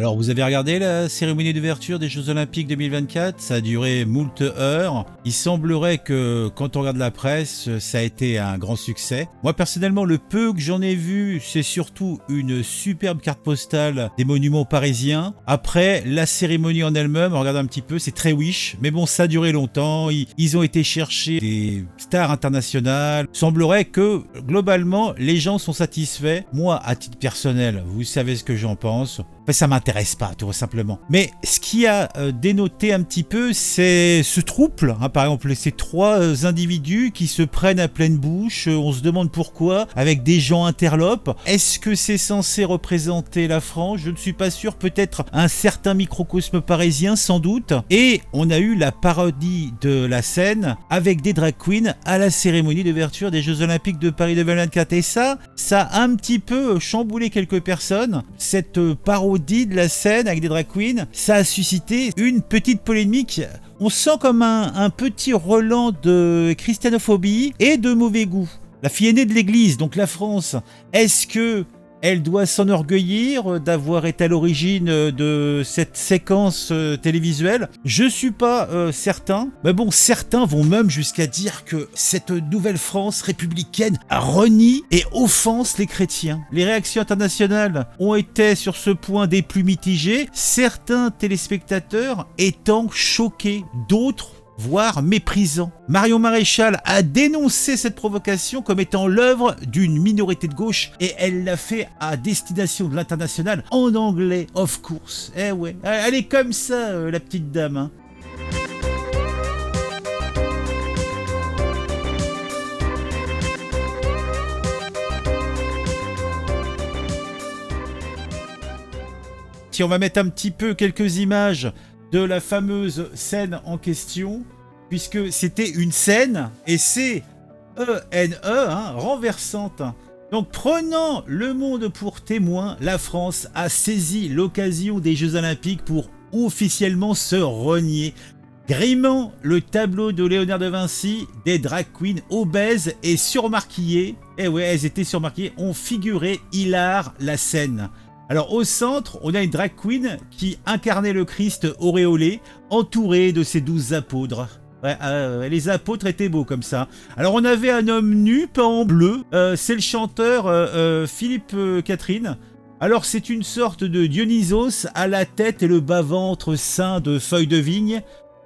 Alors, vous avez regardé la cérémonie d'ouverture des Jeux Olympiques 2024? Ça a duré moult heures. Il semblerait que, quand on regarde la presse, ça a été un grand succès. Moi, personnellement, le peu que j'en ai vu, c'est surtout une superbe carte postale des monuments parisiens. Après, la cérémonie en elle-même, on regarde un petit peu, c'est très wish. Mais bon, ça a duré longtemps. Ils ont été chercher des stars internationales. Il semblerait que, globalement, les gens sont satisfaits. Moi, à titre personnel, vous savez ce que j'en pense. Enfin, ça m'intéresse pas, tout simplement. Mais ce qui a dénoté un petit peu, c'est ce trouble. Par exemple, ces trois individus qui se prennent à pleine bouche. On se demande pourquoi, avec des gens interlopes. Est-ce que c'est censé représenter la France? Je ne suis pas sûr. Peut-être un certain microcosme parisien, sans doute. Et on a eu la parodie de la scène avec des drag queens à la cérémonie d'ouverture des Jeux Olympiques de Paris 2024. Et ça a un petit peu chamboulé quelques personnes. Cette parodie de la scène avec des drag queens, ça a suscité une petite polémique. On sent comme un petit relent de christianophobie et de mauvais goût. La fille aînée de l'église, donc la France, est-ce que elle doit s'enorgueillir d'avoir été à l'origine de cette séquence télévisuelle? Je suis pas certain. Mais bon, certains vont même jusqu'à dire que cette nouvelle France républicaine renie et offense les chrétiens. Les réactions internationales ont été sur ce point des plus mitigées, certains téléspectateurs étant choqués, d'autres voire méprisant. Marion Maréchal a dénoncé cette provocation comme étant l'œuvre d'une minorité de gauche et elle l'a fait à destination de l'international en anglais, of course. Eh ouais, elle est comme ça, la petite dame. Hein. Si on va mettre un petit peu quelques images de la fameuse scène en question, puisque c'était une scène, et c'est E-N-E, renversante. Donc, prenant le monde pour témoin, la France a saisi l'occasion des Jeux Olympiques pour officiellement se renier, grimant le tableau de Léonard de Vinci, des drag queens obèses et surmaquillées, et ouais, elles étaient surmaquillées, ont figuré hilar la scène. Alors au centre, on a une drag queen qui incarnait le Christ auréolé, entouré de ses 12 apôtres. Ouais, les apôtres étaient beaux comme ça. Alors on avait un homme nu, peint en bleu, c'est le chanteur Philippe Catherine. Alors c'est une sorte de Dionysos à la tête et le bas-ventre ceint de feuilles de vigne.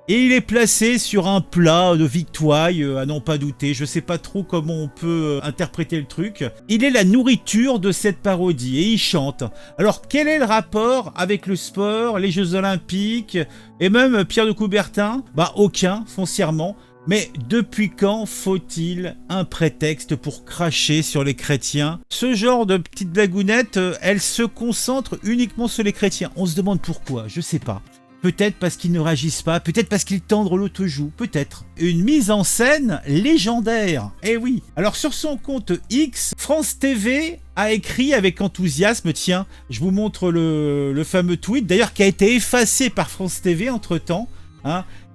Et il est placé sur un plat de victoailles, à n'en pas douter. Je sais pas trop comment on peut interpréter le truc. Il est la nourriture de cette parodie et il chante. Alors quel est le rapport avec le sport, les Jeux Olympiques et même Pierre de Coubertin? Bah aucun, foncièrement. Mais depuis quand faut-il un prétexte pour cracher sur les chrétiens? Ce genre de petite blagounette, elle se concentre uniquement sur les chrétiens. On se demande pourquoi, je sais pas. Peut-être parce qu'ils ne réagissent pas, peut-être parce qu'ils tendent l'autre joue, peut-être. Une mise en scène légendaire, eh oui. Alors sur son compte X, France TV a écrit avec enthousiasme, tiens, je vous montre le fameux tweet, d'ailleurs qui a été effacé par France TV entre-temps,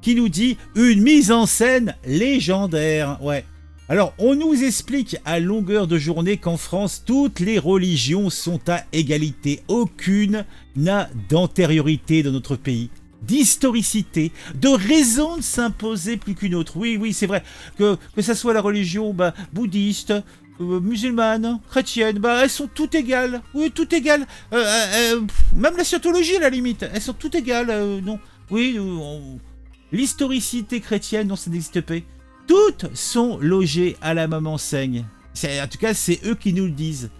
qui nous dit « Une mise en scène légendaire », ouais. Alors, on nous explique à longueur de journée qu'en France, toutes les religions sont à égalité. Aucune n'a d'antériorité dans notre pays, d'historicité, de raison de s'imposer plus qu'une autre. Oui, c'est vrai, que ça soit la religion bouddhiste, musulmane, chrétienne, elles sont toutes égales. Oui, toutes égales. Même la scientologie, à la limite, elles sont toutes égales. Non, oui, l'historicité chrétienne, non, ça n'existe pas. Toutes sont logées à la même enseigne. En tout cas, c'est eux qui nous le disent.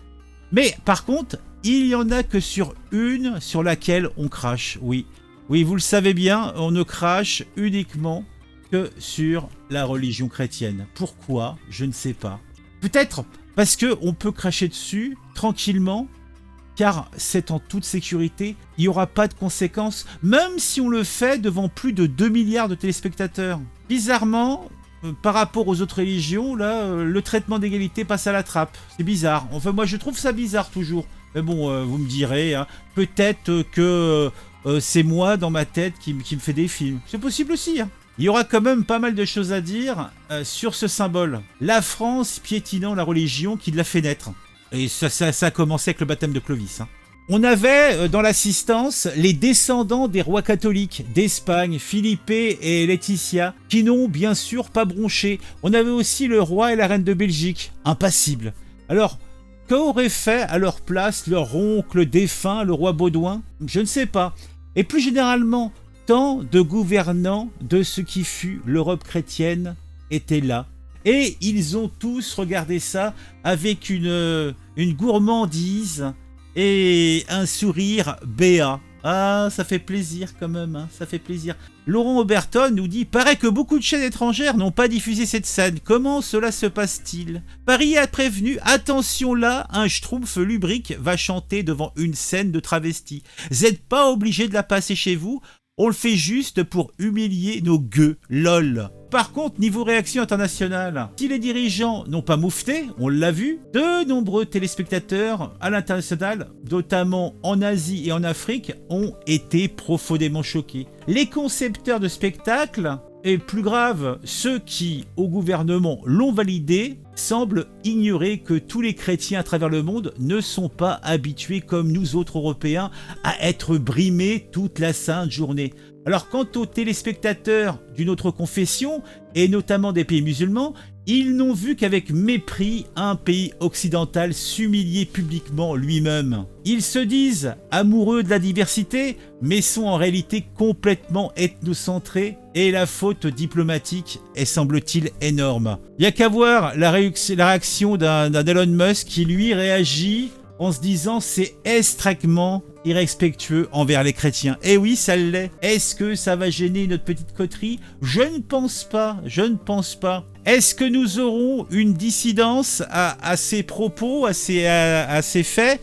Mais par contre, il y en a que sur une sur laquelle on crache. Oui, vous le savez bien, on ne crache uniquement que sur la religion chrétienne. Pourquoi? Je ne sais pas. Peut-être parce qu'on peut cracher dessus tranquillement, car c'est en toute sécurité, il n'y aura pas de conséquences, même si on le fait devant plus de 2 milliards de téléspectateurs. Bizarrement, par rapport aux autres religions, là, le traitement d'égalité passe à la trappe. C'est bizarre. Enfin, moi, je trouve ça bizarre toujours. Mais bon, vous me direz, peut-être que c'est moi, dans ma tête, qui me fait des films. C'est possible aussi. Il y aura quand même pas mal de choses à dire sur ce symbole. La France piétinant la religion qui l'a fait naître. Et ça a commencé avec le baptême de Clovis. On avait dans l'assistance les descendants des rois catholiques d'Espagne, Philippe et Laetitia, qui n'ont bien sûr pas bronché. On avait aussi le roi et la reine de Belgique, impassibles. Alors, qu'aurait fait à leur place leur oncle défunt, le roi Baudouin? Je ne sais pas. Et plus généralement, tant de gouvernants de ce qui fut l'Europe chrétienne étaient là. Et ils ont tous regardé ça avec une gourmandise et un sourire béat. Ah, ça fait plaisir quand même, hein, ça fait plaisir. Laurent Oberton nous dit « Paraît que beaucoup de chaînes étrangères n'ont pas diffusé cette scène. Comment cela se passe-t-il ?» Paris a prévenu « Attention là, un schtroumpf lubrique va chanter devant une scène de travesti. Vous n'êtes pas obligé de la passer chez vous. On le fait juste pour humilier nos gueux, lol. » Par contre, niveau réaction internationale, si les dirigeants n'ont pas moufté, on l'a vu, de nombreux téléspectateurs à l'international, notamment en Asie et en Afrique, ont été profondément choqués. Les concepteurs de spectacles, et plus grave, ceux qui, au gouvernement, l'ont validé, semblent ignorer que tous les chrétiens à travers le monde ne sont pas habitués, comme nous autres Européens, à être brimés toute la sainte journée. Alors quant aux téléspectateurs d'une autre confession, et notamment des pays musulmans, ils n'ont vu qu'avec mépris un pays occidental s'humilier publiquement lui-même. Ils se disent amoureux de la diversité, mais sont en réalité complètement ethnocentrés, et la faute diplomatique est, semble-t-il, énorme. Il n'y a qu'à voir la réaction d'un Elon Musk qui lui réagit en se disant c'est extrêmement irrespectueux envers les chrétiens. Et oui, ça l'est. Est-ce que ça va gêner notre petite coterie? Je ne pense pas, je ne pense pas. Est-ce que nous aurons une dissidence à ces propos, à ces faits?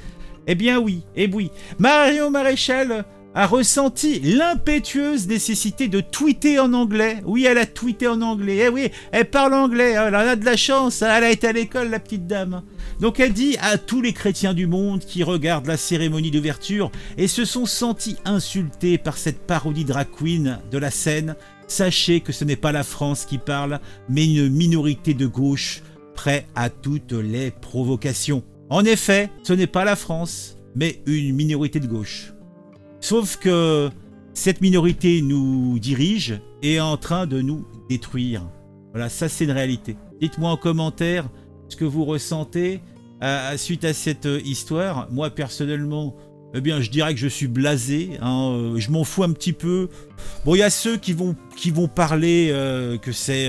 Eh bien oui, et oui. Marion Maréchal a ressenti l'impétueuse nécessité de tweeter en anglais. Oui, elle a tweeté en anglais. Eh oui, elle parle anglais. Elle en a de la chance. Elle a été à l'école, la petite dame. Donc elle dit à tous les chrétiens du monde qui regardent la cérémonie d'ouverture et se sont sentis insultés par cette parodie drag queen de la scène, sachez que ce n'est pas la France qui parle, mais une minorité de gauche prêt à toutes les provocations. En effet, ce n'est pas la France, mais une minorité de gauche. Sauf que cette minorité nous dirige et est en train de nous détruire. Voilà, ça c'est une réalité. Dites-moi en commentaire ce que vous ressentez suite à cette histoire. Moi personnellement, eh bien, je dirais que je suis blasé, hein, je m'en fous un petit peu. Bon, il y a ceux qui vont parler que c'est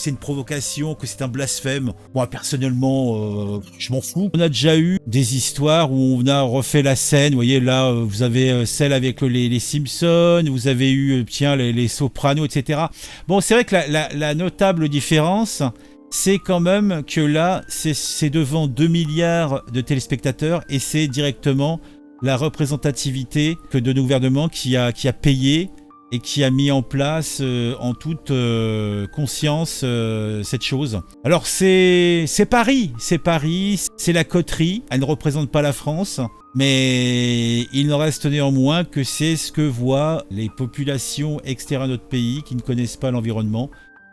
une provocation, que c'est un blasphème. Moi, personnellement, je m'en fous. On a déjà eu des histoires où on a refait la scène. Vous voyez, là, vous avez celle avec les Simpsons, vous avez eu, tiens, les Sopranos, etc. Bon, c'est vrai que la notable différence, c'est quand même que là, c'est devant 2 milliards de téléspectateurs et c'est directement la représentativité que de nos gouvernements qui a payé et qui a mis en place en toute conscience cette chose. Alors c'est Paris, c'est la coterie, elle ne représente pas la France, mais il n'en reste néanmoins que c'est ce que voient les populations extérieures à notre pays qui ne connaissent pas l'environnement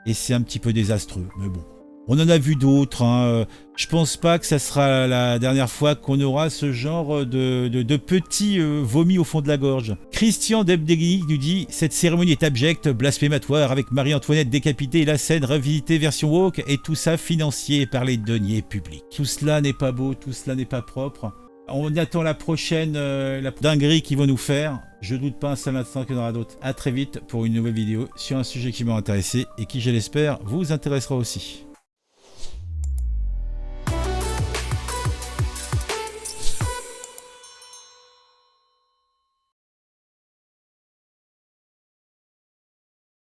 et c'est un petit peu désastreux, mais bon. On en a vu d'autres, hein. Je pense pas que ça sera la dernière fois qu'on aura ce genre de petits vomis au fond de la gorge. Christian Debdegui nous dit « Cette cérémonie est abjecte, blasphématoire, avec Marie-Antoinette décapitée et la scène revisitée version woke, et tout ça financier par les deniers publics. » Tout cela n'est pas beau, tout cela n'est pas propre. On attend la prochaine la dinguerie qu'ils vont nous faire. Je doute pas un seul instant qu'il y en aura d'autres. A très vite pour une nouvelle vidéo sur un sujet qui m'a intéressé et qui, je l'espère, vous intéressera aussi.